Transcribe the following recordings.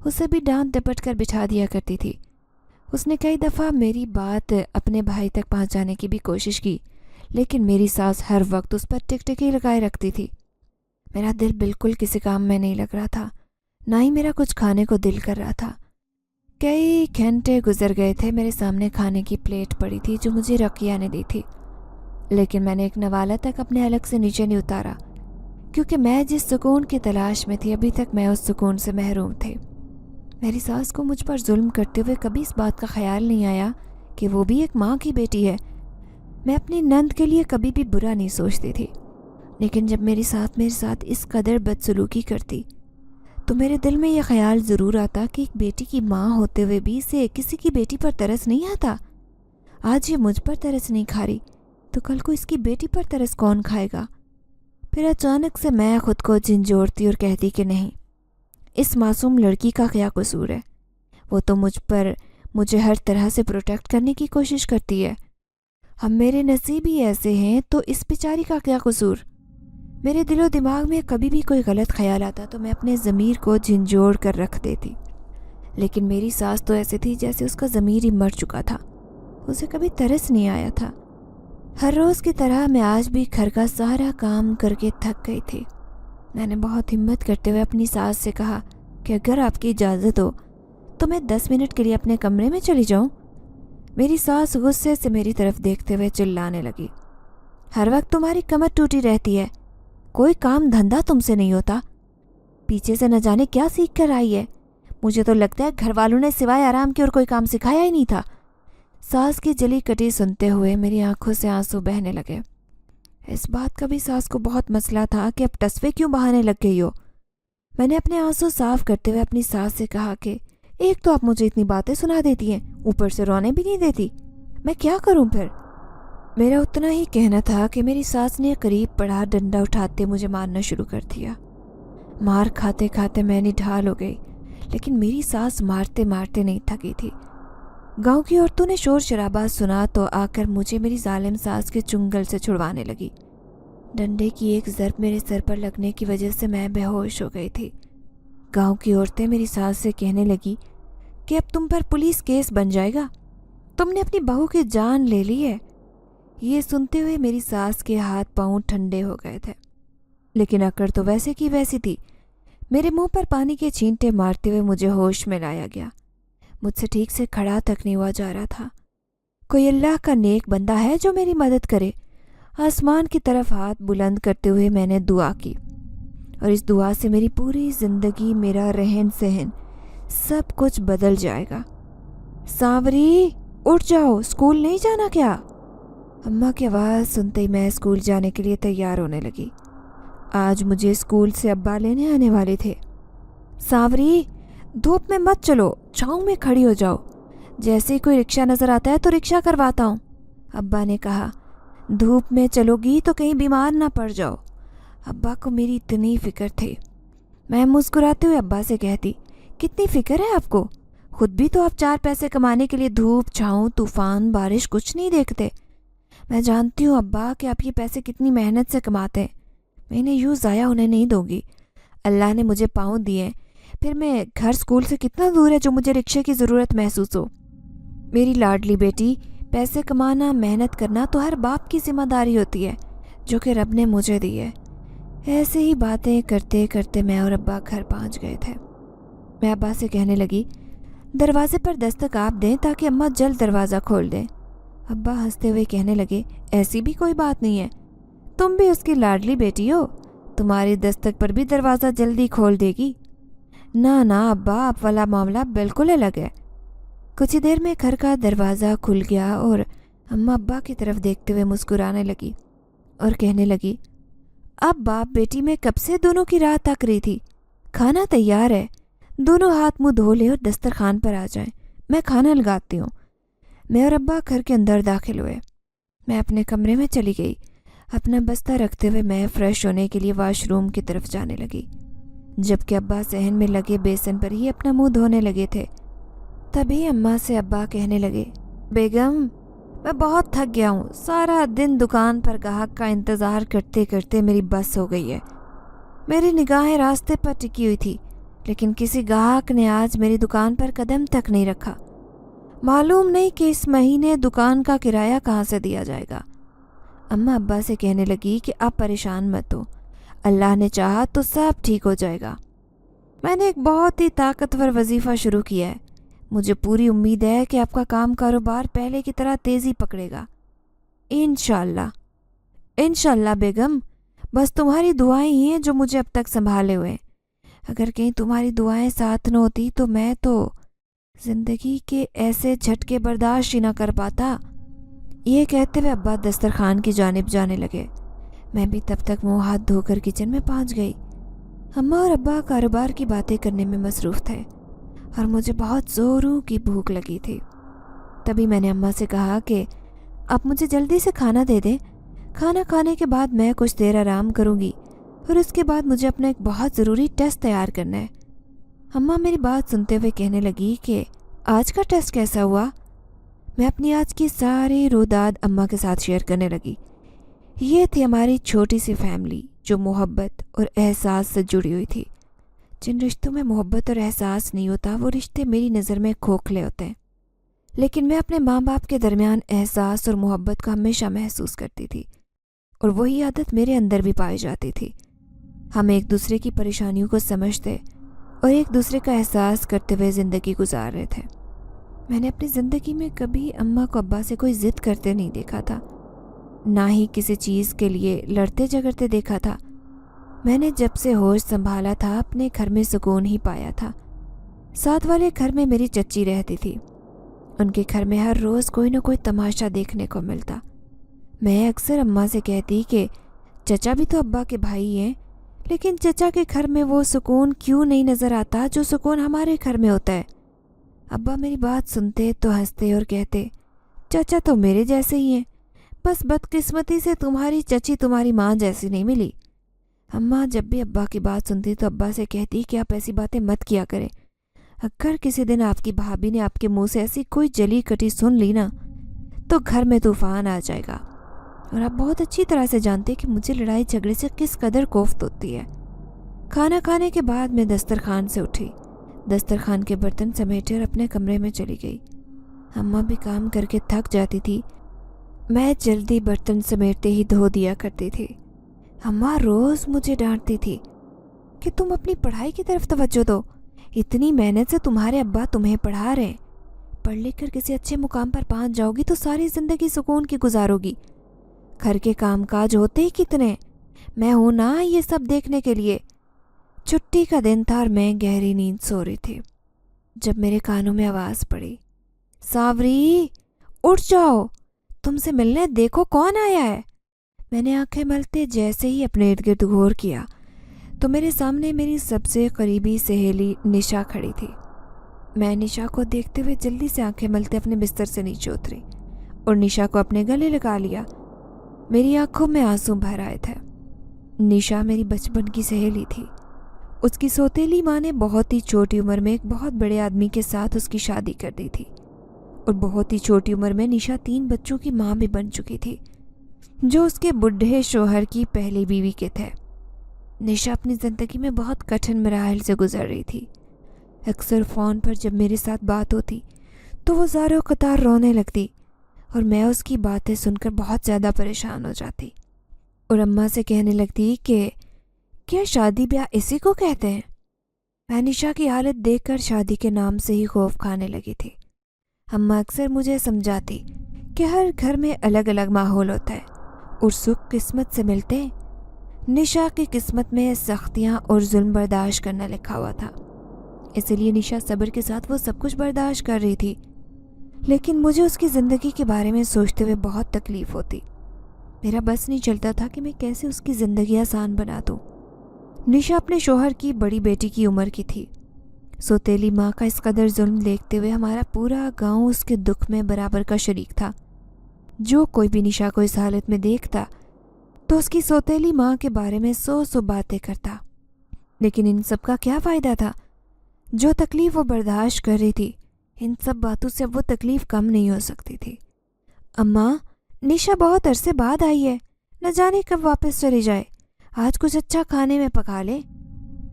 اسے بھی ڈانٹ ڈپٹ کر بٹھا دیا کرتی تھی۔ اس نے کئی دفعہ میری بات اپنے بھائی تک پہنچانے کی بھی کوشش کی، لیکن میری ساس ہر وقت اس پر ٹک ٹکی لگائے رکھتی تھی۔ میرا دل بالکل کسی کام میں نہیں لگ رہا تھا، نہ ہی میرا کچھ کھانے کو دل کر رہا تھا۔ کئی گھنٹے گزر گئے تھے، میرے سامنے کھانے کی پلیٹ پڑی تھی جو مجھے رقیہ نے دی تھی، لیکن میں نے ایک نوالہ تک اپنے حلق سے نیچے نہیں اتارا، کیونکہ میں جس سکون کی تلاش میں تھی ابھی تک میں اس سکون سے محروم تھی۔ میری ساس کو مجھ پر ظلم کرتے ہوئے کبھی اس بات کا خیال نہیں آیا کہ وہ بھی ایک ماں کی بیٹی ہے۔ میں اپنی نند کے لیے کبھی بھی برا نہیں سوچتی تھی، لیکن جب میری ساس میرے ساتھ اس قدر بدسلوکی کرتی تو میرے دل میں یہ خیال ضرور آتا کہ ایک بیٹی کی ماں ہوتے ہوئے بھی اسے کسی کی بیٹی پر ترس نہیں آتا۔ آج یہ مجھ پر ترس نہیں کھا رہی تو کل کو اس کی بیٹی پر ترس کون کھائے گا؟ پھر اچانک سے میں خود کو جھنجھوڑتی اور کہتی کہ نہیں، اس معصوم لڑکی کا کیا قصور ہے؟ وہ تو مجھے ہر طرح سے پروٹیکٹ کرنے کی کوشش کرتی ہے۔ ہم میرے نصیب ہی ایسے ہیں تو اس بیچاری کا کیا قصور؟ میرے دل و دماغ میں کبھی بھی کوئی غلط خیال آتا تو میں اپنے ضمیر کو جھنجھوڑ کر رکھ دیتی، لیکن میری ساس تو ایسے تھی جیسے اس کا ضمیر ہی مر چکا تھا، اسے کبھی ترس نہیں آیا تھا۔ ہر روز کی طرح میں آج بھی گھر کا سارا کام کر کے تھک گئی تھی۔ میں نے بہت ہمت کرتے ہوئے اپنی ساس سے کہا کہ اگر آپ کی اجازت ہو تو میں 10 منٹ کے لیے اپنے کمرے میں چلی جاؤں۔ میری ساس غصے سے میری طرف دیکھتے ہوئے چلانے لگی، ہر وقت تمہاری کمر ٹوٹی رہتی ہے، کوئی کام دھندا تم سے نہیں ہوتا، پیچھے سے نہ جانے کیا سیکھ کر آئی ہے۔ مجھے تو لگتا ہے گھر والوں نے سوائے آرام کے اور کوئی کام سکھایا ہی نہیں تھا۔ ساس کی جلی کٹی سنتے ہوئے میری آنکھوں سے آنسو بہنے لگے۔ اس بات کا بھی ساس کو بہت مسئلہ تھا کہ اب ٹسوے کیوں بہانے لگ گئی ہو۔ میں نے اپنے آنسو صاف کرتے ہوئے اپنی ساس سے کہا کہ ایک تو آپ مجھے اتنی باتیں سنا دیتی ہیں، اوپر سے رونے بھی نہیں دیتی، میں کیا کروں پھر؟ میرا اتنا ہی کہنا تھا کہ میری ساس نے قریب پڑا ڈنڈا اٹھاتے مجھے مارنا شروع کر دیا۔ مار کھاتے کھاتے میں نڈھال ہو گئی، لیکن میری ساس مارتے مارتے نہیں تھکی تھی۔ گاؤں کی عورتوں نے شور شرابہ سنا تو آ کر مجھے میری ظالم ساس کے چنگل سے چھڑوانے لگی۔ ڈنڈے کی ایک ضرب میرے سر پر لگنے کی وجہ سے میں بے ہوش ہو گئی تھی۔ گاؤں کی عورتیں میری ساس سے کہنے لگی کہ اب تم پر پولیس کیس بن جائے گا، تم نے اپنی بہو کی جان لے لی ہے۔ یہ سنتے ہوئے میری ساس کے ہاتھ پاؤں ٹھنڈے ہو گئے تھے، لیکن اکڑ تو ویسے کی ویسی تھی۔ میرے منہ پر پانی کے چھینٹے مارتے ہوئے مجھے ہوش میں لایا گیا۔ مجھ سے ٹھیک سے کھڑا تک نہیں ہوا جا رہا تھا۔ کوئی اللہ کا نیک بندہ ہے جو میری مدد کرے؟ آسمان کی طرف ہاتھ بلند کرتے ہوئے میں نے دعا کی، اور اس دعا سے میری پوری زندگی، میرا رہن سہن، سب کچھ بدل جائے گا۔ سانوری اٹھ جاؤ، اسکول نہیں جانا کیا؟ اماں کی آواز سنتے ہی میں اسکول جانے کے لیے تیار ہونے لگی۔ آج مجھے اسکول سے ابا لینے آنے والے تھے۔ سانوری دھوپ میں مت چلو، چھاؤں میں کھڑی ہو جاؤ، جیسے ہی کوئی رکشہ نظر آتا ہے تو رکشہ کرواتا ہوں، ابا نے کہا۔ دھوپ میں چلو گی تو کہیں بیمار نہ پڑ جاؤ۔ ابا کو میری اتنی فکر تھی۔ میں مسکراتے ہوئے ابا سے کہتی، کتنی فکر ہے آپ کو؟ خود بھی تو آپ 4 پیسے کمانے کے لیے دھوپ، چھاؤں، طوفان، بارش کچھ نہیں دیکھتے۔ میں جانتی ہوں ابا کہ آپ یہ پیسے کتنی محنت سے کماتے ہیں، میں انہیں یوں ضائع ہونے نہیں دوں گی۔ اللہ نے مجھے پاؤں دیے، پھر میں گھر اسکول سے کتنا دور ہے جو مجھے رکشے کی ضرورت محسوس ہو؟ میری لاڈلی بیٹی، پیسے کمانا، محنت کرنا تو ہر باپ کی ذمہ داری ہوتی ہے جو کہ رب نے مجھے دی ہے۔ ایسے ہی باتیں کرتے کرتے میں اور ابا گھر پہنچ گئے تھے۔ میں ابا سے کہنے لگی، دروازے پر دستک آپ دیں تاکہ اماں جلد دروازہ کھول دیں۔ ابا ہنستے ہوئے کہنے لگے، ایسی بھی کوئی بات نہیں ہے، تم بھی اس کی لاڈلی بیٹی ہو، تمہاری دستک پر بھی دروازہ جلدی کھول دے گی۔ نہ ابا، آپ والا معاملہ بالکل الگ ہے۔ کچھ ہی دیر میں گھر کا دروازہ کھل گیا اور اماں ابا کی طرف دیکھتے ہوئے مسکرانے لگی اور کہنے لگی، اب باپ بیٹی میں کب سے دونوں کی راہ تک رہی تھی، کھانا تیار ہے، دونوں ہاتھ منہ دھو لے اور دسترخوان پر آ جائیں، میں کھانا لگاتی ہوں۔ میں اور ابا گھر کے اندر داخل ہوئے۔ میں اپنے کمرے میں چلی گئی۔ اپنا بستہ رکھتے ہوئے میں فریش ہونے کے لیے واش روم کی طرف جانے لگی، جبکہ ابا صحن میں لگے بیسن پر ہی اپنا منہ دھونے لگے تھے۔ تبھی اماں سے ابا کہنے لگے، بیگم میں بہت تھک گیا ہوں، سارا دن دکان پر گاہک کا انتظار کرتے کرتے میری بس ہو گئی ہے۔ میری نگاہیں راستے پر ٹکی ہوئی تھی، لیکن کسی گاہک نے آج میری دکان پر قدم تک نہیں رکھا۔ معلوم نہیں کہ اس مہینے دکان کا کرایہ کہاں سے دیا جائے گا۔ اماں ابا سے کہنے لگی کہ آپ پریشان مت ہو، اللہ نے چاہا تو سب ٹھیک ہو جائے گا۔ میں نے ایک بہت ہی طاقتور وظیفہ شروع کیا ہے، مجھے پوری امید ہے کہ آپ کا کاروبار پہلے کی طرح تیزی پکڑے گا، انشاءاللہ۔ انشاءاللہ بیگم، بس تمہاری دعائیں ہی ہیں جو مجھے اب تک سنبھالے ہوئے ہیں۔ اگر کہیں تمہاری دعائیں ساتھ نہ ہوتی تو میں تو زندگی کے ایسے جھٹکے برداشت ہی نہ کر پاتا۔ یہ کہتے ہوئے ابا دسترخوان کی جانب جانے لگے۔ میں بھی تب تک منہ ہاتھ دھو کر کچن میں پہنچ گئی۔ اماں اور ابا کاروبار کی باتیں کرنے میں مصروف تھے اور مجھے بہت زوروں کی بھوک لگی تھی۔ تبھی میں نے اماں سے کہا کہ آپ مجھے جلدی سے کھانا دے دیں، کھانا کھانے کے بعد میں کچھ دیر آرام کروں گی اور اس کے بعد مجھے اپنا ایک بہت ضروری ٹیسٹ تیار کرنا ہے۔ اماں میری بات سنتے ہوئے کہنے لگی کہ آج کا ٹیسٹ کیسا ہوا؟ میں اپنی آج کی ساری روداد اماں کے ساتھ شیئر کرنے لگی۔ یہ تھی ہماری چھوٹی سی فیملی جو محبت اور احساس سے جڑی ہوئی تھی۔ جن رشتوں میں محبت اور احساس نہیں ہوتا وہ رشتے میری نظر میں کھوکھلے ہوتے ہیں، لیکن میں اپنے ماں باپ کے درمیان احساس اور محبت کو ہمیشہ محسوس کرتی تھی، اور وہی عادت میرے اندر بھی پائی جاتی تھی۔ ہم ایک دوسرے کی پریشانیوں کو سمجھتے اور ایک دوسرے کا احساس کرتے ہوئے زندگی گزار رہے تھے۔ میں نے اپنی زندگی میں کبھی اماں کو ابا سے کوئی ضد کرتے نہیں دیکھا تھا، نہ ہی کسی چیز کے لیے لڑتے جھگڑتے دیکھا تھا۔ میں نے جب سے ہوش سنبھالا تھا اپنے گھر میں سکون ہی پایا تھا۔ ساتھ والے گھر میں میری چچی رہتی تھی، ان کے گھر میں ہر روز کوئی نہ کوئی تماشا دیکھنے کو ملتا۔ میں اکثر اماں سے کہتی کہ چچا بھی تو ابا کے بھائی ہیں، لیکن چچا کے گھر میں وہ سکون کیوں نہیں نظر آتا جو سکون ہمارے گھر میں ہوتا ہے؟ ابا میری بات سنتے تو ہنستے اور کہتے چچا تو میرے جیسے ہی ہیں، بس بدقسمتی سے تمہاری چچی تمہاری ماں جیسی نہیں ملی۔ اماں جب بھی ابا کی بات سنتی تو ابا سے کہتی کہ آپ ایسی باتیں مت کیا کریں، اگر کسی دن آپ کی بھابھی نے آپ کے منہ سے ایسی کوئی جلی کٹی سن لی نا تو گھر میں طوفان آ جائے گا، اور آپ بہت اچھی طرح سے جانتے کہ مجھے لڑائی جھگڑے سے کس قدر کوفت ہوتی ہے۔ کھانا کھانے کے بعد میں دسترخوان سے اٹھی، دسترخوان کے برتن سمیٹے اور اپنے کمرے میں چلی گئی۔ اماں بھی کام کر کے تھک جاتی تھی، میں جلدی برتن سمیٹتے ہی دھو دیا کرتی تھی۔ اماں روز مجھے ڈانٹتی تھی کہ تم اپنی پڑھائی کی طرف توجہ دو، اتنی محنت سے تمہارے ابا تمہیں پڑھا رہے ہیں، پڑھ لکھ کر کسی اچھے مقام پر پہنچ جاؤ گی تو ساری زندگی سکون کی گزارو گی۔ گھر کے کام کاج ہوتے ہی کتنے، میں ہوں نا یہ سب دیکھنے کے لیے۔ چھٹی کا دن تھا اور میں گہری نیند سو رہی تھی جب میرے کانوں میں آواز پڑی، ساوری اٹھ جاؤ، تم سے ملنے دیکھو کون آیا ہے۔ میں نے آنکھیں ملتے جیسے ہی اپنے ارد گرد غور کیا تو میرے سامنے میری سب سے قریبی سہیلی نشا کھڑی تھی۔ میں نشا کو دیکھتے ہوئے جلدی سے آنکھیں ملتے اپنے بستر سے نیچے اتری اور نشا کو اپنے گلے لگا لیا۔ میری آنکھوں میں آنسو بھر آئے تھے۔ نشا میری بچپن کی سہیلی تھی۔ اس کی سوتیلی ماں نے بہت ہی چھوٹی عمر میں ایک بہت بڑے آدمی کے ساتھ اس کی شادی کر دی تھی، اور بہت ہی چھوٹی عمر میں نشا 3 بچوں کی ماں بھی بن چکی تھی جو اس کے بڈھے شوہر کی پہلی بیوی کے تھے۔ نشا اپنی زندگی میں بہت کٹھن مراحل سے گزر رہی تھی۔ اکثر فون پر جب میرے ساتھ بات ہوتی تو وہ زاروں قطار رونے لگتی اور میں اس کی باتیں سن کر بہت زیادہ پریشان ہو جاتی اور اماں سے کہنے لگتی کہ کیا شادی بیاہ اسی کو کہتے ہیں؟ میں نشا کی حالت دیکھ کر شادی کے نام سے ہی خوف کھانے لگی تھی۔ اماں اکثر مجھے سمجھاتی کہ ہر گھر میں الگ الگ ماحول ہوتا ہے اور سکھ قسمت سے ملتے ہیں۔ نشا کی قسمت میں سختیاں اور ظلم برداشت کرنا لکھا ہوا تھا، اسی لیے نشا صبر کے ساتھ وہ سب کچھ برداشت کر رہی تھی، لیکن مجھے اس کی زندگی کے بارے میں سوچتے ہوئے بہت تکلیف ہوتی۔ میرا بس نہیں چلتا تھا کہ میں کیسے اس کی زندگی آسان بنا دوں۔ نشا اپنے شوہر کی بڑی بیٹی کی عمر کی تھی۔ سوتیلی ماں کا اس قدر ظلم دیکھتے ہوئے ہمارا پورا گاؤں اس کے دکھ میں برابر کا شریک تھا۔ جو کوئی بھی نشا کو اس حالت میں دیکھتا تو اس کی سوتیلی ماں کے بارے میں 100 باتیں کرتا، لیکن ان سب کا کیا فائدہ تھا؟ جو تکلیف وہ برداشت کر رہی تھی، ان سب باتوں سے اب وہ تکلیف کم نہیں ہو سکتی تھی۔ اماں، نشا بہت عرصے بعد آئی ہے، نہ جانے کب واپس چلی جائے، آج کچھ اچھا کھانے میں پکا لے۔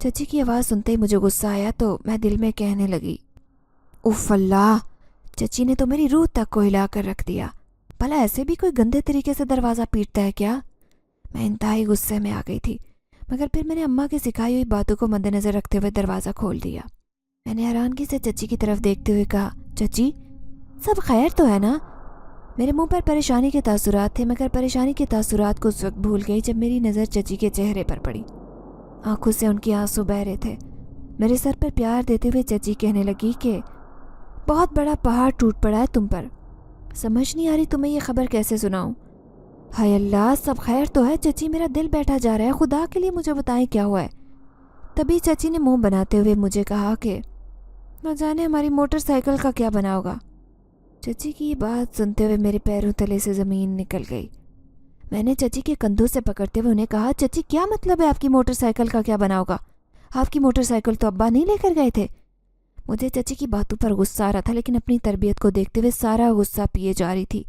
چچی کی آواز سنتے ہی مجھے غصہ آیا تو میں دل میں کہنے لگی، اف اللہ، چچی نے تو میری روح تک کو ہلا کر رکھ دیا، بھلا ایسے بھی کوئی گندے طریقے سے دروازہ پیٹتا ہے کیا؟ میں انتہائی غصے میں آ گئی تھی، مگر پھر میں نے اماں کی سکھائی ہوئی باتوں کو مد نظر رکھتے ہوئے دروازہ کھول دیا۔ میں نے حیرانگی سے چچی کی طرف دیکھتے ہوئے کہا، چچی سب خیر تو ہے نا؟ میرے منہ پر پریشانی کے تاثرات تھے، مگر پریشانی کے تاثرات کو اس وقت بھول گئی جب میری نظر چچی کے چہرے پر پڑی۔ آنکھوں سے ان کی آنسو بہہ رہے تھے۔ میرے سر پر پیار دیتے ہوئے چچی کہنے لگی کہ بہت بڑا پہاڑ ٹوٹ پڑا ہے تم پر، سمجھ نہیں آ رہی تمہیں یہ خبر کیسے سناؤں۔ ہائے اللہ، سب خیر تو ہے چچی؟ میرا دل بیٹھا جا رہا ہے، خدا کے لیے مجھے بتائیں کیا ہوا ہے۔ تبھی چچی نے منہ بناتے ہوئے مجھے کہا کہ نہ جانے ہماری موٹر سائیکل کا کیا بنا ہوگا۔ چچی کی یہ بات سنتے ہوئے میرے پیروں تلے سے زمین نکل گئی۔ میں نے چچی کے کندھوں سے پکڑتے ہوئے انہیں کہا، چچی کیا مطلب ہے آپ کی موٹر سائیکل کا کیا بنا ہوگا؟ آپ کی موٹر سائیکل تو ابا نہیں لے کر گئے تھے۔ مجھے چچی کی باتوں پر غصہ آ رہا تھا، لیکن اپنی تربیت کو دیکھتے ہوئے سارا غصہ پیے جا رہی تھی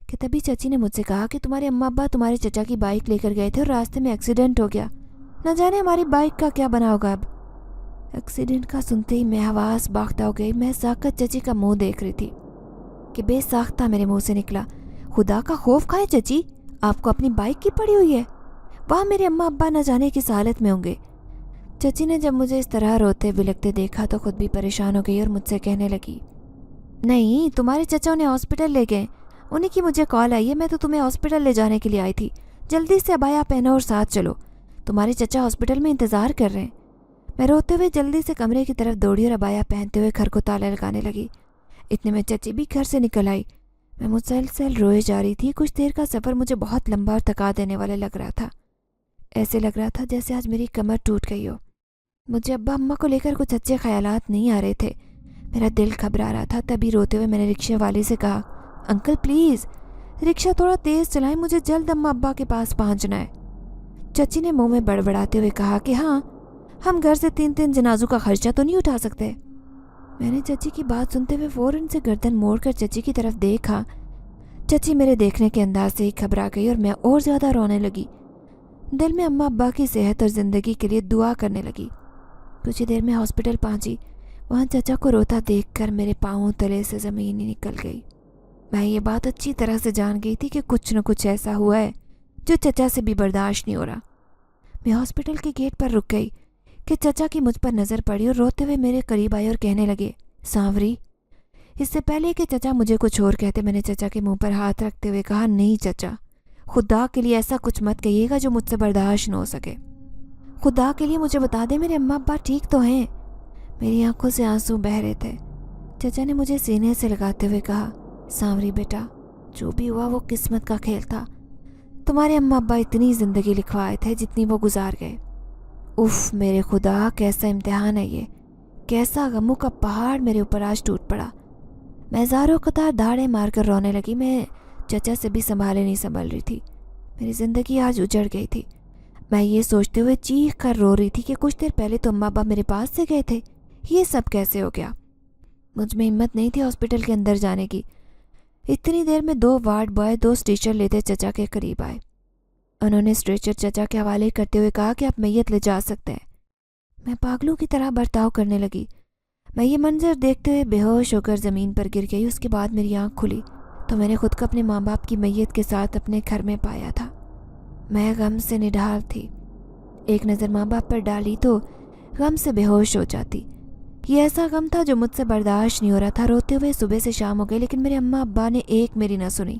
کہ تبھی چچی نے مجھ سے کہا کہ تمہارے اماں ابا تمہارے چچا کی بائک لے کر گئے تھے اور راستے میں ایکسیڈنٹ ہو گیا، نہ جانے ہماری بائک کا کیا بنا ہوگا اب۔ ایکسیڈنٹ کا سنتے ہی میں حواس باختہ ہو گئی۔ میں ساکت چچی کا منہ دیکھ رہی تھی کہ بے ساختہ میرے منہ سے نکلا، خدا کا خوف کھائے چچی، آپ کو اپنی بائک کی پڑی ہوئی ہے، وہاں میرے اماں ابا نہ جانے کس حالت میں ہوں گے۔ چچی نے جب مجھے اس طرح روتے بلکتے دیکھا تو خود بھی پریشان ہو گئی اور مجھ سے کہنے لگی، نہیں تمہارے چچا انہیں ہاسپٹل لے گئے، انہیں کی مجھے کال آئی ہے، میں تو تمہیں ہاسپٹل لے جانے کے لیے آئی تھی، جلدی سے ابایا پہنو اور ساتھ چلو، تمہارے چچا ہاسپٹل میں انتظار کر رہے ہیں۔ میں روتے ہوئے جلدی سے کمرے کی طرف دوڑی اور ابایا پہنتے ہوئے گھر کو تالا لگانے لگی۔ اتنے میں چچی بھی گھر سے نکل آئی۔ میں مسلسل روئے جا رہی تھی۔ کچھ دیر کا سفر مجھے بہت لمبا اور تھکا دینے والا لگ رہا تھا، ایسے لگ رہا تھا جیسے آج میری کمر ٹوٹ گئی ہو۔ مجھے ابا اماں کو لے کر کچھ اچھے خیالات نہیں آ رہے تھے، میرا دل گھبرا رہا تھا۔ تبھی روتے ہوئے میں نے رکشے والے سے کہا، انکل پلیز رکشہ تھوڑا تیز چلائیں، مجھے جلد اماں ابا کے پاس پہنچنا ہے۔ چچی نے منہ میں بڑبڑاتے ہوئے کہا کہ ہاں، ہم گھر سے 3 جنازوں کا خرچہ تو نہیں اٹھا سکتے۔ میں نے چچی کی بات سنتے ہوئے فوراً سے گردن موڑ کر چچی کی طرف دیکھا۔ چچی میرے دیکھنے کے انداز سے ہی گھبرا گئی اور میں اور زیادہ رونے لگی۔ دل میں اماں ابا کی صحت اور زندگی کے لیے دعا کرنے لگی۔ کچھ دیر میں ہاسپٹل پہنچی، وہاں چچا کو روتا دیکھ کر میرے پاؤں تلے سے زمین ہی نکل گئی۔ میں یہ بات اچھی طرح سے جان گئی تھی کہ کچھ نہ کچھ ایسا ہوا ہے جو چچا سے بھی برداشت نہیں ہو رہا۔ میں ہاسپٹل کے گیٹ پر رک گئی کہ چچا کی مجھ پر نظر پڑی اور روتے ہوئے میرے قریب آئے اور کہنے لگے، سانوری۔ اس سے پہلے کہ چچا مجھے کچھ اور کہتے، میں نے چچا کے منہ پر ہاتھ رکھتے ہوئے کہا، نہیں چچا، خدا کے لیے ایسا کچھ مت کہیے گا جو مجھ سے برداشت نہ ہو سکے۔ خدا کے لیے مجھے بتا دیں میرے اماں ابا ٹھیک تو ہیں؟ میری آنکھوں سے آنسو بہہ رہے تھے۔ چچا نے مجھے سینے سے لگاتے ہوئے کہا، سانوری بیٹا، جو بھی ہوا وہ قسمت کا کھیل تھا، تمہارے اماں ابا اتنی زندگی لکھوائے تھے جتنی وہ گزار گئے۔ اف میرے خدا، کیسا امتحان ہے یہ، کیسا غموں کا پہاڑ میرے اوپر آج ٹوٹ پڑا۔ میں زاروں قطار دھاڑے مار کر رونے لگی۔ میں چچا سے بھی سنبھالے نہیں سنبھل رہی تھی، میری زندگی آج اجڑ گئی تھی۔ میں یہ سوچتے ہوئے چیخ کر رو رہی تھی کہ کچھ دیر پہلے تو اماں ابا میرے پاس سے گئے تھے، یہ سب کیسے ہو گیا؟ مجھ میں ہمت نہیں تھی ہاسپٹل کے اندر جانے کی۔ اتنی دیر میں 2 وارڈ بوائے 2 اسٹریچر لیتے چچا کے قریب آئے۔ انہوں نے اسٹریچر چچا کے حوالے کرتے ہوئے کہا کہ آپ میت لے جا سکتے ہیں۔ میں پاگلوں کی طرح برتاؤ کرنے لگی۔ میں یہ منظر دیکھتے ہوئے بے ہوش ہو کر زمین پر گر گئی۔ اس کے بعد میری آنکھ کھلی تو میں نے خود کو اپنے ماں باپ کی میت کے ساتھ اپنے گھر میں پایا تھا۔ میں غم سے نڈھال تھی۔ ایک نظر ماں باپ پر ڈالی تو غم سے بے ہوش ہو جاتی۔ یہ ایسا غم تھا جو مجھ سے برداشت نہیں ہو رہا تھا۔ روتے ہوئے صبح سے شام ہو گئی، لیکن میرے اماں ابا نے ایک میری نہ سنی۔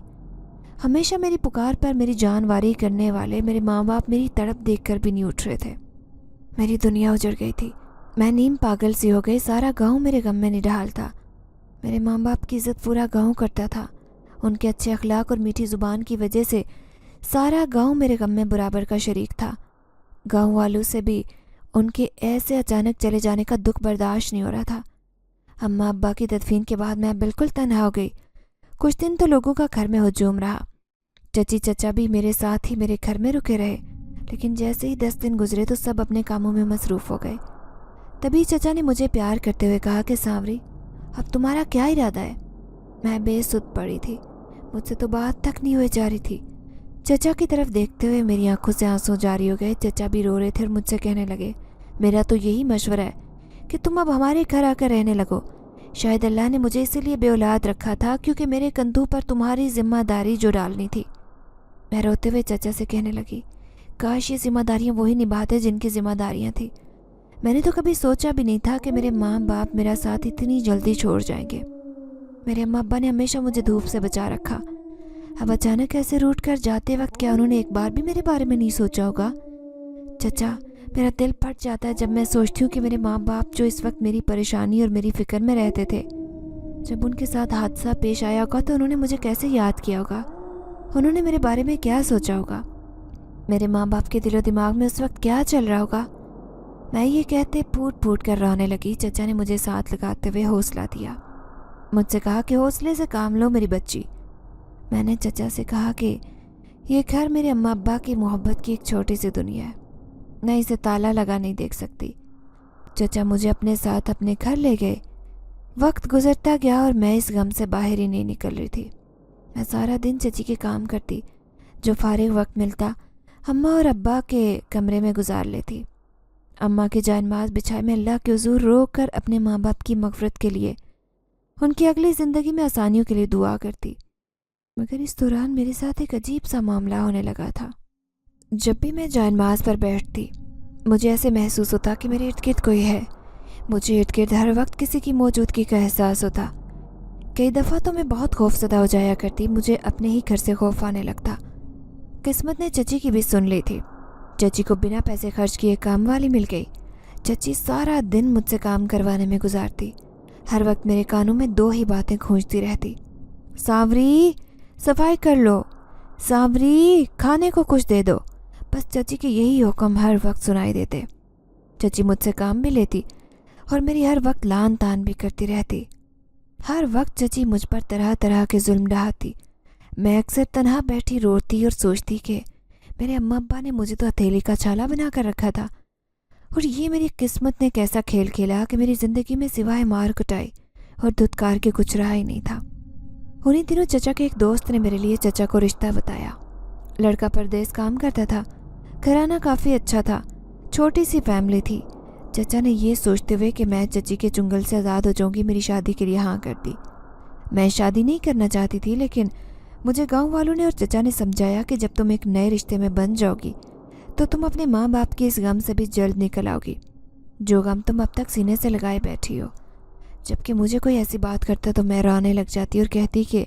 ہمیشہ میری پکار پر میری جان واری کرنے والے میرے ماں باپ میری تڑپ دیکھ کر بھی نہیں اٹھ رہے تھے۔ میری دنیا اجڑ گئی تھی، میں نیم پاگل سی ہو گئی۔ سارا گاؤں میرے غم میں نڈھال تھا۔ میرے ماں باپ کی عزت پورا گاؤں کرتا تھا۔ ان کے اچھے اخلاق اور میٹھی زبان کی وجہ سے سارا گاؤں میرے غم میں برابر کا شریک تھا۔ گاؤں والوں سے بھی ان کے ایسے اچانک چلے جانے کا دکھ برداشت نہیں ہو رہا تھا۔ اماں ابا کی تدفین کے بعد میں بالکل تنہا ہو گئی۔ کچھ دن تو لوگوں کا گھر میں ہجوم رہا۔ چچی چچا بھی میرے ساتھ ہی میرے گھر میں رکے رہے، لیکن جیسے ہی 10 دن گزرے تو سب اپنے کاموں میں مصروف ہو گئے۔ تبھی چچا نے مجھے پیار کرتے ہوئے کہا کہ سانوری، اب تمہارا کیا ارادہ ہے؟ میں بے سدھ پڑی تھی، مجھ سے تو بات تک نہیں ہوئے جا رہی تھی۔ چچا کی طرف دیکھتے ہوئے میری آنکھوں سے آنسو جاری ہو گئے۔ چچا بھی رو رہے تھے اور مجھ سے کہنے لگے، میرا تو یہی مشورہ ہے کہ تم اب ہمارے گھر آ کر رہنے لگو۔ شاید اللہ نے مجھے اسی لیے بے اولاد رکھا تھا کیونکہ میرے کندھوں پر تمہاری ذمہ داری جو ڈالنی تھی۔ میں روتے ہوئے چچا سے کہنے لگی، کاش یہ ذمہ داریاں وہی نبھاتے جن کی ذمہ داریاں تھیں۔ میں نے تو کبھی سوچا بھی نہیں تھا کہ میرے ماں باپ میرا ساتھ اتنی جلدی چھوڑ جائیں گے۔ میرے اماں ابا نے ہمیشہ مجھے دھوپ سے بچا رکھا، اب اچانک ایسے روٹ کر جاتے وقت کیا انہوں نے ایک بار بھی میرے بارے میں نہیں سوچا ہوگا؟ چچا، میرا دل پھٹ جاتا ہے جب میں سوچتی ہوں کہ میرے ماں باپ جو اس وقت میری پریشانی اور میری فکر میں رہتے تھے، جب ان کے ساتھ حادثہ پیش آیا ہوگا تو انہوں نے مجھے کیسے یاد کیا ہوگا؟ انہوں نے میرے بارے میں کیا سوچا ہوگا؟ میرے ماں باپ کے دل و دماغ میں اس وقت کیا چل رہا ہوگا؟ میں یہ کہتے پھوٹ پھوٹ کر رونے لگی۔ چچا نے مجھے ساتھ لگاتے ہوئے حوصلہ دیا، مجھ سے کہا کہ حوصلے سے کام لو میری بچی۔ میں نے چچا سے کہا کہ یہ گھر میرے اماں ابا کی محبت کی ایک چھوٹی سی دنیا ہے، میں اسے تالا لگا نہیں دیکھ سکتی۔ چچا مجھے اپنے ساتھ اپنے گھر لے گئے۔ وقت گزرتا گیا اور میں اس غم سے باہر ہی نہیں نکل رہی تھی۔ میں سارا دن چچی کے کام کرتی، جو فارغ وقت ملتا اماں اور ابا کے کمرے میں گزار لیتی۔ اماں کی جائے نماز بچھائے میں اللہ کے حضور رو کر اپنے ماں باپ کی مغفرت کے لیے، ان کی اگلی زندگی میں آسانیوں کے لیے دعا کرتی۔ مگر اس دوران میرے ساتھ ایک عجیب سا معاملہ ہونے لگا تھا۔ جب بھی میں جائے نماز پر بیٹھتی، مجھے ایسے محسوس ہوتا کہ میرے ارد گرد کوئی ہے۔ مجھے ارد گرد ہر وقت کسی کی موجودگی کا احساس ہوتا۔ کئی دفعہ تو میں بہت خوف زدہ ہو جایا کرتی، مجھے اپنے ہی گھر سے خوف آنے لگتا۔ قسمت نے چچی کی بھی سن لی تھی۔ چچی کو بنا پیسے خرچ کیے کام والی مل گئی۔ چچی سارا دن مجھ سے کام کروانے میں گزارتی، ہر وقت میرے کانوں میں دو ہی باتیں گونجتی رہتی، سانوری صفائی کر لو، سانوری کھانے کو کچھ دے دو۔ بس چچی کے یہی حکم ہر وقت سنائی دیتے۔ چچی مجھ سے کام بھی لیتی اور میری ہر وقت لان تان بھی کرتی رہتی۔ ہر وقت چچی مجھ پر طرح طرح کے ظلم ڈھاتی۔ میں اکثر تنہا بیٹھی روتی اور سوچتی کہ میرے اماں ابا نے مجھے تو ہتھیلی کا چھالا بنا کر رکھا تھا، اور یہ میری قسمت نے کیسا کھیل کھیلا کہ میری زندگی میں سوائے مار کٹائی اور دھتکار کے کچھ رہا ہی نہیں تھا۔ انہی دنوں چچا کے ایک دوست نے میرے لیے چچا کو رشتہ بتایا۔ لڑکا پردیس کام کرتا تھا، گھرانہ کافی اچھا تھا، چھوٹی سی فیملی تھی۔ چچا نے یہ سوچتے ہوئے کہ میں چچی کے چنگل سے آزاد ہو جاؤں گی، میری شادی کے لیے ہاں کر دی۔ میں شادی نہیں کرنا چاہتی تھی، لیکن مجھے گاؤں والوں نے اور چچا نے سمجھایا کہ جب تم ایک نئے رشتے میں بن جاؤ گی تو تم اپنے ماں باپ کے اس غم سے بھی جلد نکل آؤ گی، جو غم تم اب تک سینے سے لگائے بیٹھی ہو۔ جبکہ مجھے کوئی ایسی بات کرتا تو میں رونے لگ جاتی اور کہتی کہ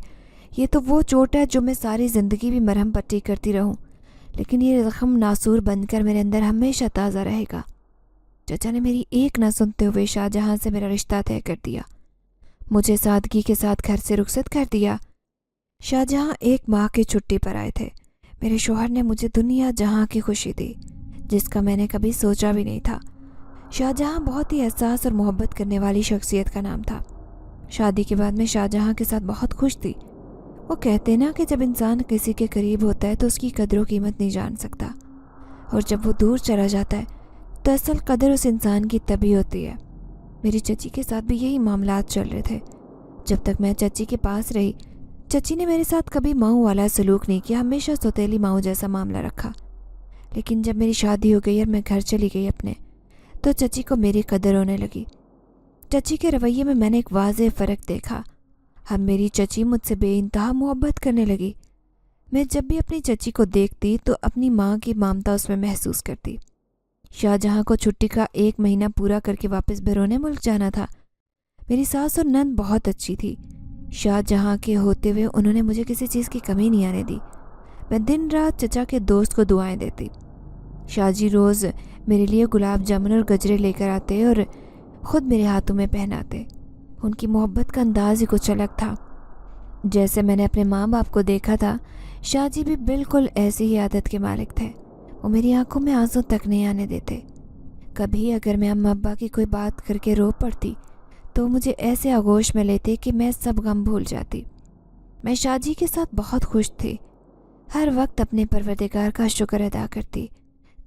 یہ تو وہ چوٹ ہے جو میں ساری زندگی بھی مرہم پٹی کرتی رہوں، لیکن یہ زخم ناسور بن کر میرے اندر ہمیشہ تازہ رہے گا۔ چچا نے میری ایک نہ سنتے ہوئے شاہجہاں سے میرا رشتہ طے کر دیا، مجھے سادگی کے ساتھ گھر سے رخصت کر دیا۔ شاہجہاں ایک ماہ کی چھٹی پر آئے تھے۔ میرے شوہر نے مجھے دنیا جہاں کی خوشی دی، جس کا میں نے کبھی سوچا بھی نہیں تھا۔ شاہجہاں بہت ہی حساس اور محبت کرنے والی شخصیت کا نام تھا۔ شادی کے بعد میں شاہجہاں کے ساتھ بہت خوش تھی۔ وہ کہتے نا کہ جب انسان کسی کے قریب ہوتا ہے تو اس کی قدر و قیمت نہیں جان سکتا، اور جب وہ دور چلا جاتا ہے تو اصل قدر اس انسان کی تبھی ہوتی ہے۔ میری چچی کے ساتھ بھی یہی معاملات چل رہے تھے۔ جب تک میں چچی کے پاس رہی، چچی نے میرے ساتھ کبھی ماؤں والا سلوک نہیں کیا، ہمیشہ سوتیلی ماؤں جیسا معاملہ رکھا۔ لیکن جب میری شادی ہو گئی اور میں گھر چلی گئی اپنے، تو چچی کو میری قدر ہونے لگی۔ چچی کے رویے میں نے ایک واضح فرق دیکھا۔ اب میری چچی مجھ سے بے انتہا محبت کرنے لگی۔ میں جب بھی اپنی چچی کو دیکھتی تو اپنی ماں کی ممتا اس میں محسوس کرتی۔ شاہجہاں کو چھٹی کا 1 مہینہ پورا کر کے واپس بیرون ملک جانا تھا۔ میری ساس اور نند بہت اچھی تھی۔ شاہجہاں کے ہوتے ہوئے انہوں نے مجھے کسی چیز کی کمی نہیں آنے دی۔ میں دن رات چچا کے دوست کو دعائیں دیتی۔ شاہ جی روز میرے لیے گلاب جامن اور گجرے لے کر آتے اور خود میرے ہاتھوں میں پہناتے۔ ان کی محبت کا انداز ہی کچھ الگ تھا۔ جیسے میں نے اپنے ماں باپ کو دیکھا تھا، شاہ جی بھی بالکل ایسی ہی عادت کے مالک تھے۔ وہ میری آنکھوں میں آنسو تک نہیں آنے دیتے۔ کبھی اگر میں اماں ابا کی کوئی بات کر کے رو پڑتی تو مجھے ایسے آغوش میں لیتے کہ میں سب غم بھول جاتی۔ میں شاہ جی کے ساتھ بہت خوش تھی، ہر وقت اپنے پروردگار کا شکر ادا کرتی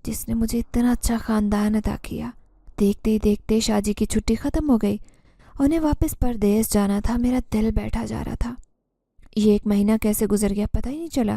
جس نے مجھے اتنا اچھا خاندان عطا کیا۔ دیکھتے ہی دیکھتے شاہ جی کی چھٹی ختم ہو گئی، انہیں واپس پردیس جانا تھا۔ میرا دل بیٹھا جا رہا تھا۔ یہ 1 مہینہ کیسے گزر گیا پتہ ہی نہیں چلا۔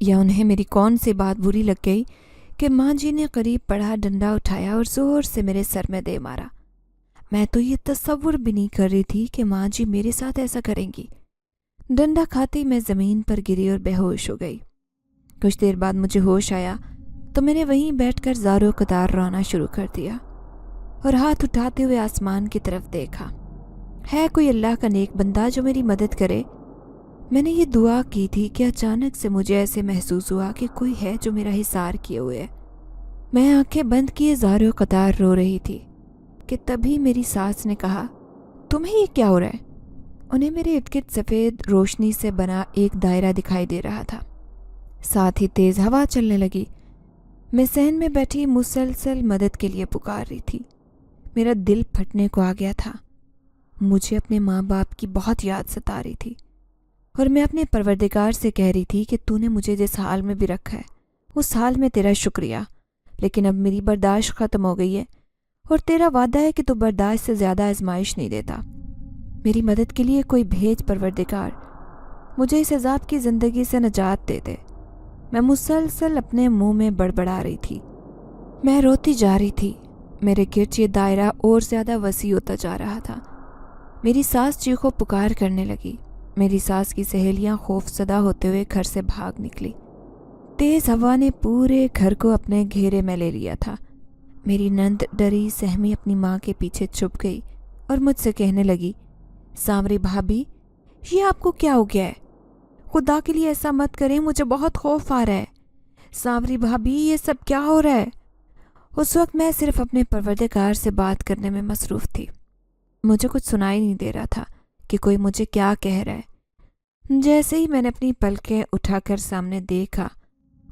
یا انہیں میری کون سی بات بری لگ گئی کہ ماں جی نے قریب پڑا ڈنڈا اٹھایا اور زور سے میرے سر میں دے مارا۔ میں تو یہ تصور بھی نہیں کر رہی تھی کہ ماں جی میرے ساتھ ایسا کریں گی۔ ڈنڈا کھاتے میں زمین پر گری اور بے ہوش ہو گئی۔ کچھ دیر بعد مجھے ہوش آیا تو میں نے وہیں بیٹھ کر زاروں قطار رونا شروع کر دیا اور ہاتھ اٹھاتے ہوئے آسمان کی طرف دیکھا۔ ہے کوئی اللہ کا نیک بندہ جو میری مدد کرے؟ میں نے یہ دعا کی تھی کہ اچانک سے مجھے ایسے محسوس ہوا کہ کوئی ہے جو میرا حصار کیے ہوئے ہے۔ میں آنکھیں بند کیے زاروں قطار رو رہی تھی کہ تبھی میری ساس نے کہا، تمہیں یہ کیا ہو رہا ہے؟ انہیں میرے ارد گرد سفید روشنی سے بنا ایک دائرہ دکھائی دے رہا تھا، ساتھ ہی تیز ہوا چلنے لگی۔ میں صحن میں بیٹھی مسلسل مدد کے لیے پکار رہی تھی۔ میرا دل پھٹنے کو آ گیا تھا۔ مجھے اپنے ماں باپ کی بہت یاد ستا رہی تھی اور میں اپنے پروردگار سے کہہ رہی تھی کہ تو نے مجھے جس حال میں بھی رکھا ہے اس حال میں تیرا شکریہ، لیکن اب میری برداشت ختم ہو گئی ہے اور تیرا وعدہ ہے کہ تو برداشت سے زیادہ آزمائش نہیں دیتا۔ میری مدد کے لیے کوئی بھیج پروردگار، مجھے اس عذاب کی زندگی سے نجات دے دے۔ میں مسلسل اپنے منہ میں بڑبڑا رہی تھی۔ میں روتی جا رہی تھی۔ میرے گرد یہ دائرہ اور زیادہ وسیع ہوتا جا رہا تھا۔ میری ساس چیخو پکار کرنے لگی۔ میری ساس کی سہیلیاں خوف زدہ ہوتے ہوئے گھر سے بھاگ نکلی۔ تیز ہوا نے پورے گھر کو اپنے گھیرے میں لے لیا تھا۔ میری نند ڈری سہمی اپنی ماں کے پیچھے چھپ گئی اور مجھ سے کہنے لگی، سانوری بھابھی، یہ آپ کو کیا ہو گیا ہے؟ خدا کے لیے ایسا مت کریں، مجھے بہت خوف آ رہا ہے۔ سانوری بھابھی، یہ سب کیا ہو رہا ہے؟ اس وقت میں صرف اپنے پروردگار سے بات کرنے میں مصروف تھی۔ مجھے کچھ سنائی نہیں دے رہا تھا کہ کوئی مجھے کیا کہہ رہا ہے۔ جیسے ہی میں نے اپنی پلکیں اٹھا کر سامنے دیکھا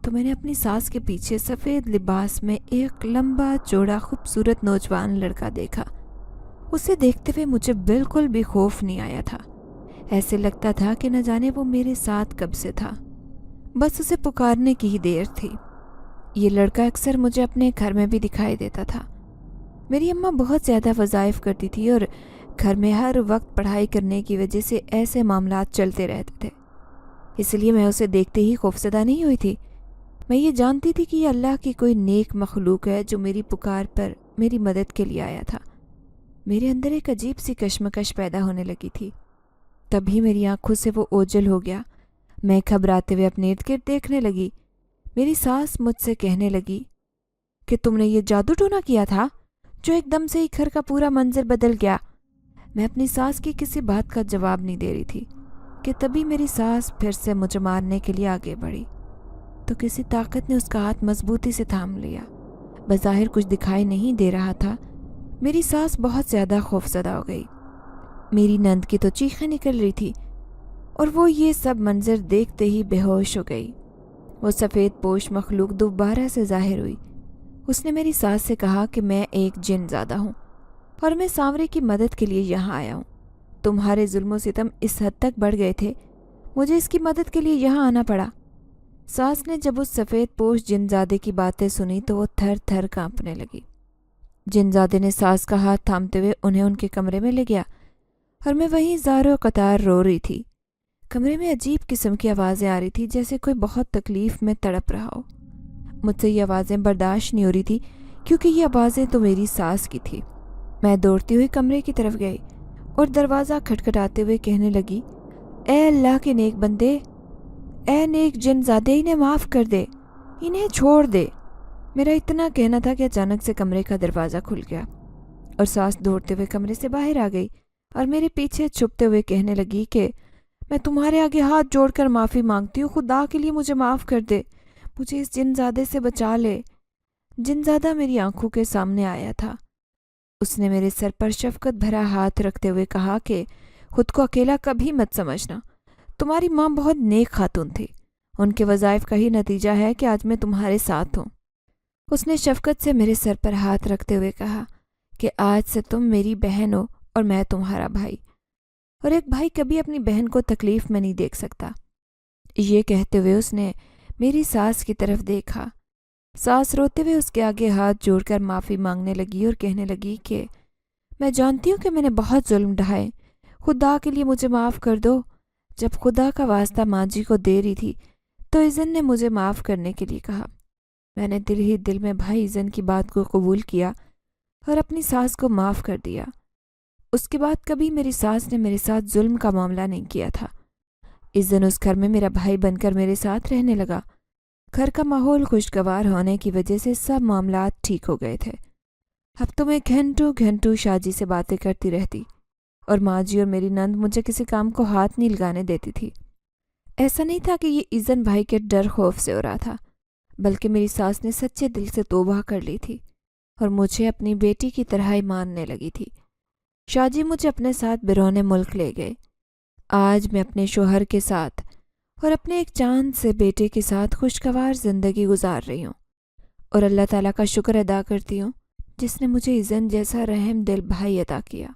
تو میں نے اپنی ساس کے پیچھے سفید لباس میں ایک لمبا چوڑا خوبصورت نوجوان لڑکا دیکھا۔ اسے دیکھتے ہوئے مجھے بالکل بھی خوف نہیں آیا تھا۔ ایسے لگتا تھا کہ نہ جانے وہ میرے ساتھ کب سے تھا، بس اسے پکارنے کی ہی دیر تھی۔ یہ لڑکا اکثر مجھے اپنے گھر میں بھی دکھائی دیتا تھا۔ میری اماں بہت زیادہ وظائف کرتی تھی اور گھر میں ہر وقت پڑھائی کرنے کی وجہ سے ایسے معاملات چلتے رہتے تھے، اس لیے میں اسے دیکھتے ہی خوفزدہ نہیں ہوئی تھی۔ میں یہ جانتی تھی کہ یہ اللہ کی کوئی نیک مخلوق ہے جو میری پکار پر میری مدد کے لیے آیا تھا۔ میرے اندر ایک عجیب سی کشمکش پیدا ہونے لگی تھی۔ تبھی میری آنکھوں سے وہ اوجھل ہو گیا۔ میں گھبراتے ہوئے اپنے ارد گرد دیکھنے لگی۔ میری ساس مجھ سے کہنے لگی کہ تم نے یہ جادو ٹونا کیا تھا جو ایک دم سے ہی گھر کا پورا منظر بدل گیا۔ میں اپنی ساس کی کسی بات کا جواب نہیں دے رہی تھی کہ تبھی میری ساس پھر سے مجھے مارنے کے لیے آگے بڑھی تو کسی طاقت نے اس کا ہاتھ مضبوطی سے تھام لیا۔ بظاہر کچھ دکھائی نہیں دے رہا تھا۔ میری ساس بہت زیادہ خوفزدہ ہو گئی۔ میری نند کی تو چیخیں نکل رہی تھی اور وہ یہ سب منظر دیکھتے ہی بے ہوش ہو گئی۔ وہ سفید پوش مخلوق دوبارہ سے ظاہر ہوئی۔ اس نے میری ساس سے کہا کہ میں ایک جن زادہ ہوں اور میں سانورے کی مدد کے لیے یہاں آیا ہوں۔ تمہارے ظلم و ستم اس حد تک بڑھ گئے تھے، مجھے اس کی مدد کے لیے یہاں آنا پڑا۔ ساس نے جب اس سفید پوش جن زادے کی باتیں سنی تو وہ تھر تھر کانپنے لگی۔ جن زادے نے ساس کا ہاتھ تھامتے ہوئے انہیں ان کے کمرے میں لے گیا اور میں وہیں زاروں قطار رو رہی تھی۔ کمرے میں عجیب قسم کی آوازیں آ رہی تھی، جیسے کوئی بہت تکلیف میں تڑپ رہا ہو۔ مجھ سے یہ آوازیں برداشت نہیں ہو رہی تھی کیونکہ یہ آوازیں تو میری ساس کی تھی۔ میں دوڑتی ہوئی کمرے کی طرف گئی اور دروازہ کھٹکھٹاتے ہوئے کہنے لگی، اے اللہ کے نیک بندے، اے نیک جن زادے، انہیں معاف کر دے، انہیں چھوڑ دے۔ میرا اتنا کہنا تھا کہ اچانک سے کمرے کا دروازہ کھل گیا اور ساس دوڑتے ہوئے کمرے سے باہر آ گئی اور میرے پیچھے چھپتے ہوئے کہنے لگی کہ میں تمہارے آگے ہاتھ جوڑ کر معافی مانگتی ہوں، خدا کے لیے مجھے معاف کر دے، مجھے اس جن زادے سے بچا لے۔ جن زادہ میری آنکھوں کے سامنے آیا تھا۔ اس نے میرے سر پر شفقت بھرا ہاتھ رکھتے ہوئے کہا کہ خود کو اکیلا کبھی مت سمجھنا، تمہاری ماں بہت نیک خاتون تھی، ان کے وظائف کا ہی نتیجہ ہے کہ آج میں تمہارے ساتھ ہوں۔ اس نے شفقت سے میرے سر پر ہاتھ رکھتے ہوئے کہا کہ آج سے تم میری بہن ہو اور میں تمہارا بھائی، اور ایک بھائی کبھی اپنی بہن کو تکلیف میں نہیں دیکھ سکتا۔ یہ کہتے ہوئے اس نے میری ساس کی طرف دیکھا۔ ساس روتے ہوئے اس کے آگے ہاتھ جوڑ کر معافی مانگنے لگی اور کہنے لگی کہ میں جانتی ہوں کہ میں نے بہت ظلم ڈھائے، خدا کے لیے مجھے معاف کر دو۔ جب خدا کا واسطہ ماں جی کو دے رہی تھی تو ایزن نے مجھے معاف کرنے کے لیے کہا۔ میں نے دل ہی دل میں بھائی ایزن کی بات کو قبول کیا اور اپنی ساس کو معاف کر دیا۔ اس کے بعد کبھی میری ساس نے میرے ساتھ ظلم کا معاملہ نہیں کیا تھا۔ ایزن اس گھر میں میرا بھائی بن کر میرے ساتھ رہنے لگا۔ گھر کا ماحول خوشگوار ہونے کی وجہ سے سب معاملات ٹھیک ہو گئے تھے۔ اب تو میں گھنٹوں گھنٹوں شاجی سے باتیں کرتی رہتی اور ماں جی اور میری نند مجھے کسی کام کو ہاتھ نہیں لگانے دیتی تھی۔ ایسا نہیں تھا کہ یہ ایزن بھائی کے ڈر خوف سے ہو رہا تھا، بلکہ میری ساس نے سچے دل سے توبہ کر لی تھی اور مجھے اپنی بیٹی کی طرح ہی ماننے لگی تھی۔ شاجی مجھے اپنے ساتھ بیرون ملک لے گئے۔ آج میں اپنے شوہر کے ساتھ اور اپنے ایک چاند سے بیٹے کے ساتھ خوشگوار زندگی گزار رہی ہوں اور اللہ تعالیٰ کا شکر ادا کرتی ہوں جس نے مجھے ایزن جیسا رحم دل بھائی عطا کیا۔